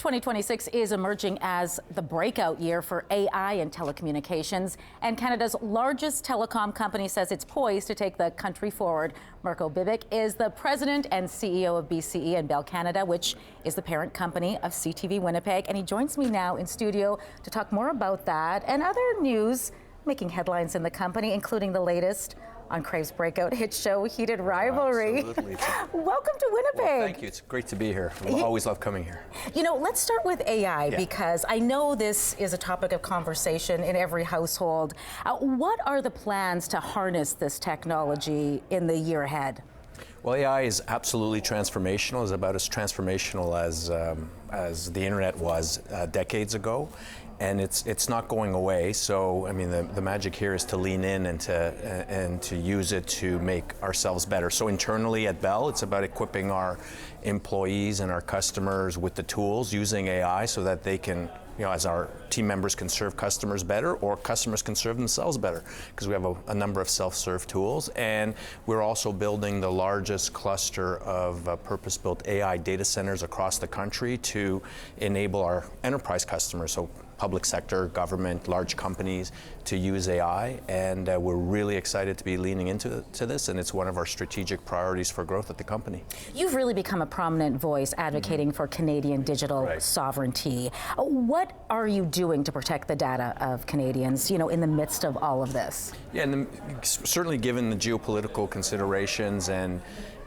2026 is emerging as the breakout year for AI in telecommunications, and Canada's largest telecom company says it's poised to take the country forward. Mirko Bibic is the president and CEO of BCE and Bell Canada, which is the parent company of CTV Winnipeg, and he joins me now in studio to talk more about that and other news making headlines in the company, including the latest on Crave's breakout hit show, Heated Rivalry. Absolutely. Welcome to Winnipeg. Well, thank you. It's great to be here. I always love coming here. You know, let's start with AI because I know this is a topic of conversation in every household. What are the plans to harness this technology in the year ahead? Well, AI is absolutely transformational. It's about as transformational as the internet was decades ago. And it's not going away. So, I mean, the magic here is to lean in and to use it to make ourselves better. So internally at Bell, it's about equipping our employees and our customers with the tools using AI so that they can, you know, as our team members can serve customers better, or customers can serve themselves better, because we have a number of self-serve tools. And we're also building the largest cluster of purpose-built AI data centers across the country to enable our enterprise customers, so public sector, government, large companies, to use AI. And we're really excited to be leaning into this, and it's one of our strategic priorities for growth at the company. You've really become a prominent voice advocating for Canadian digital sovereignty. What are you doing to protect the data of Canadians, you know, in the midst of all of this? Yeah, and certainly given the geopolitical considerations and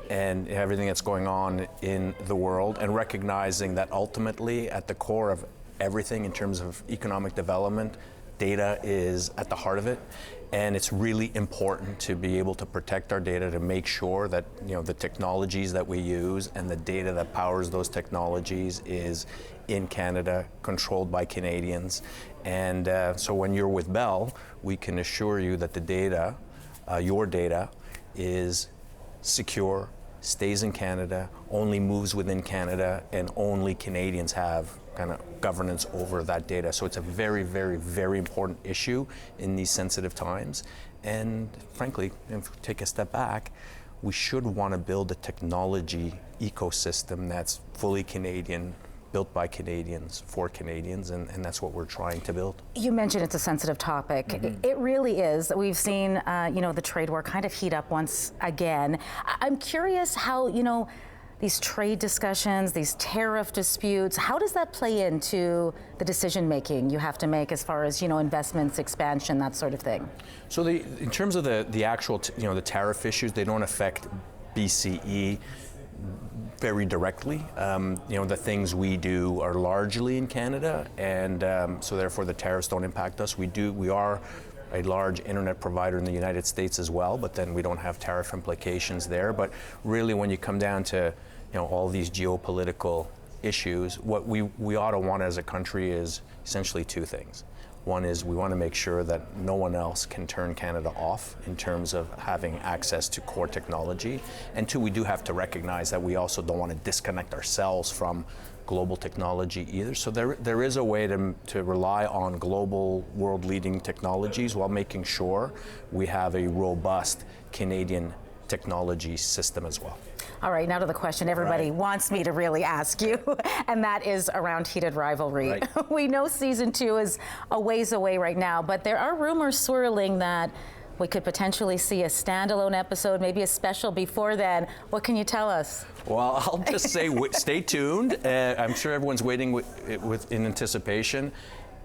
everything that's going on in the world, and recognizing that ultimately at the core of everything in terms of economic development, data is at the heart of it. And it's really important to be able to protect our data, to make sure that, you know, the technologies that we use and the data that powers those technologies is in Canada, controlled by Canadians. And so when you're with Bell, we can assure you that the data, your data, is secure, stays in Canada, only moves within Canada, and only Canadians have kind of governance over that data. So it's a very, very, very important issue in these sensitive times. And frankly, if we take a step back, we should want to build a technology ecosystem that's fully Canadian, built by Canadians, for Canadians, and that's what we're trying to build. You mentioned it's a sensitive topic. It really is. We've seen, you know, the trade war kind of heat up once again. I'm curious how, you know, these trade discussions, these tariff disputes, how does that play into the decision making you have to make as far as, you know, investments, expansion, that sort of thing? So in terms of the actual, you know, the tariff issues, they don't affect BCE very directly. You know, the things we do are largely in Canada, and so therefore the tariffs don't impact us. We are a large internet provider in the United States as well, but then we don't have tariff implications there. But really, when you come down to, you know, all these geopolitical issues, what we ought to want as a country is essentially two things. One is we want to make sure that no one else can turn Canada off in terms of having access to core technology. And two, we do have to recognize that we also don't want to disconnect ourselves from global technology either. So there is a way to rely on global world-leading technologies while making sure we have a robust Canadian technology system as well. All right, now to the question everybody wants me to really ask you, and that is around Heated Rivalry. Right. We know season 2 is a ways away right now, but there are rumors swirling that we could potentially see a standalone episode, maybe a special before then. What can you tell us? Well, I'll just say stay tuned. I'm sure everyone's waiting in anticipation.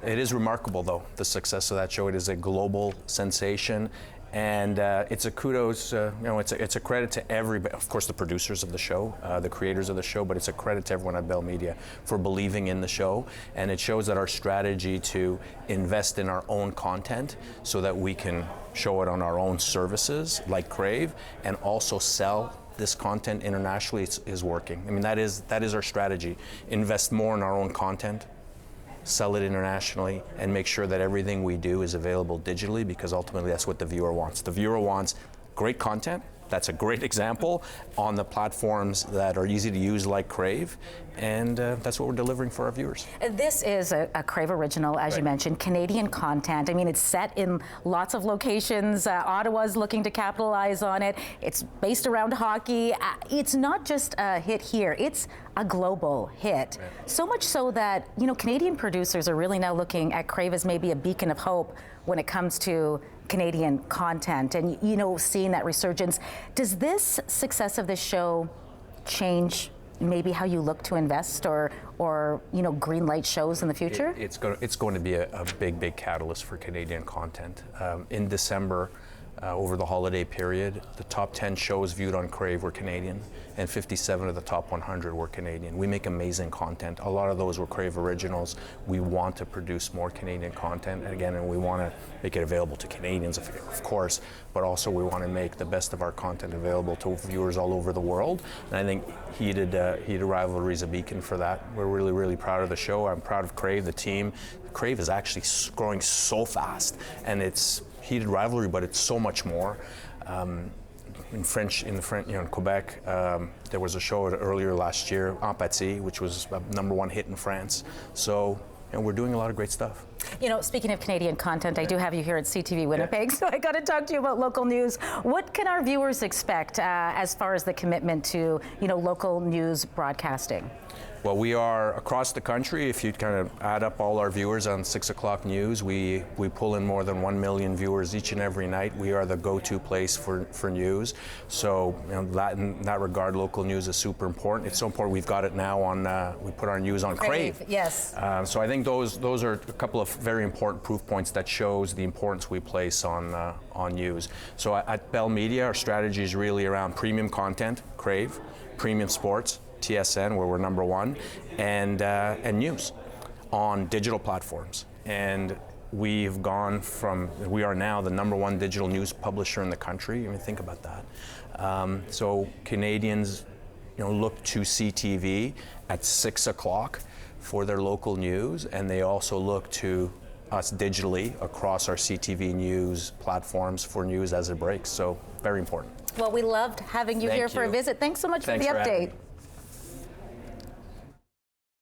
It is remarkable, though, the success of that show. It is a global sensation. And it's a kudos, you know, it's a credit to everybody, of course, the producers of the show, the creators of the show, but it's a credit to everyone at Bell Media for believing in the show. And it shows that our strategy to invest in our own content so that we can show it on our own services like Crave, and also sell this content internationally is working. I mean, that is our strategy. Invest more in our own content, sell it internationally, and make sure that everything we do is available digitally, because ultimately that's what the viewer wants. The viewer wants great content that's a great example on the platforms that are easy to use like Crave, and that's what we're delivering for our viewers. This is a Crave original, as you mentioned, Canadian content. I mean, it's set in lots of locations. Ottawa's looking to capitalize on it. It's based around hockey. It's not just a hit here, it's a global hit. So much so that, you know, Canadian producers are really now looking at Crave as maybe a beacon of hope when it comes to Canadian content and, you know, seeing that resurgence. Does this success of this show change maybe how you look to invest or you know, green light shows in the future? It's going to be a big catalyst for Canadian content. In December, over the holiday period, the top 10 shows viewed on Crave were Canadian, and 57 of the top 100 were Canadian. We make amazing content. A lot of those were Crave originals. We want to produce more Canadian content, and we want to make it available to Canadians, of course, but also we want to make the best of our content available to viewers all over the world. And I think Heated Rivalry is a beacon for that. We're really proud of the show. I'm proud of Crave, the team. Crave is actually growing so fast, and it's Heated Rivalry, but it's so much more. In Quebec, there was a show earlier last year, Empathie, which was a #1 hit in France. So, you know, we're doing a lot of great stuff. You know, speaking of Canadian content, I do have you here at CTV Winnipeg, so I got to talk to you about local news. What can our viewers expect as far as the commitment to, you know, local news broadcasting? Well, we are across the country. If you kind of add up all our viewers on 6 o'clock news, we pull in more than 1 million viewers each and every night. We are the go-to place for news. So, you know, in that regard, local news is super important. It's so important. We've got it now on. We put our news on Crave. Yes. So I think those are a couple of very important proof points that shows the importance we place on news. So at Bell Media, our strategy is really around premium content, Crave, premium sports, TSN, where we're #1, and news on digital platforms. And we are now the #1 digital news publisher in the country. I mean, think about that. So Canadians, you know, look to CTV at 6 o'clock for their local news, and they also look to us digitally across our CTV news platforms for news as it breaks. So very important. Well, we loved having you here for a visit. Thanks so much for the update.